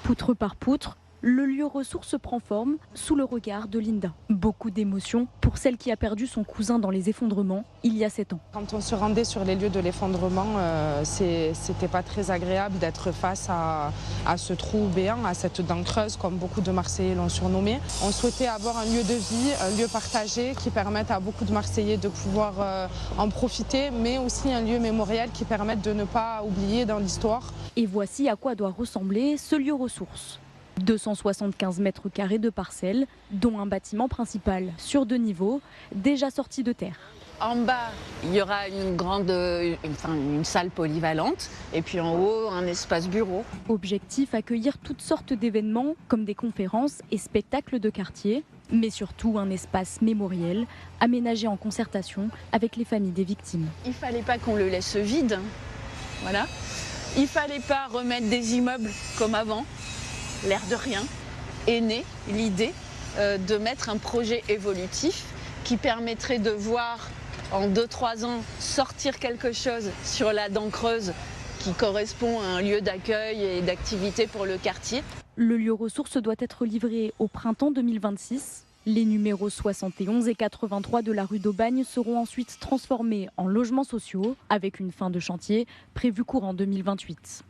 Poutre par poutre, le lieu ressource prend forme sous le regard de Linda. Beaucoup d'émotions pour celle qui a perdu son cousin dans les effondrements il y a 7 ans. Quand on se rendait sur les lieux de l'effondrement, c'était pas très agréable d'être face à ce trou béant, à cette dent creuse, comme beaucoup de Marseillais l'ont surnommé. On souhaitait avoir un lieu de vie, un lieu partagé qui permette à beaucoup de Marseillais de pouvoir en profiter, mais aussi un lieu mémoriel qui permette de ne pas oublier dans l'histoire. Et voici à quoi doit ressembler ce lieu ressource. 275 mètres carrés de parcelles, dont un bâtiment principal sur 2 niveaux, déjà sorti de terre. En bas, il y aura une salle polyvalente et puis en haut, un espace bureau. Objectif, accueillir toutes sortes d'événements comme des conférences et spectacles de quartier, mais surtout un espace mémoriel aménagé en concertation avec les familles des victimes. Il ne fallait pas qu'on le laisse vide, voilà. Il ne fallait pas remettre des immeubles comme avant. L'air de rien est née l'idée de mettre un projet évolutif qui permettrait de voir en 2-3 ans sortir quelque chose sur la dent creuse qui correspond à un lieu d'accueil et d'activité pour le quartier. Le lieu ressource doit être livré au printemps 2026. Les numéros 71 et 83 de la rue d'Aubagne seront ensuite transformés en logements sociaux avec une fin de chantier prévue courant 2028.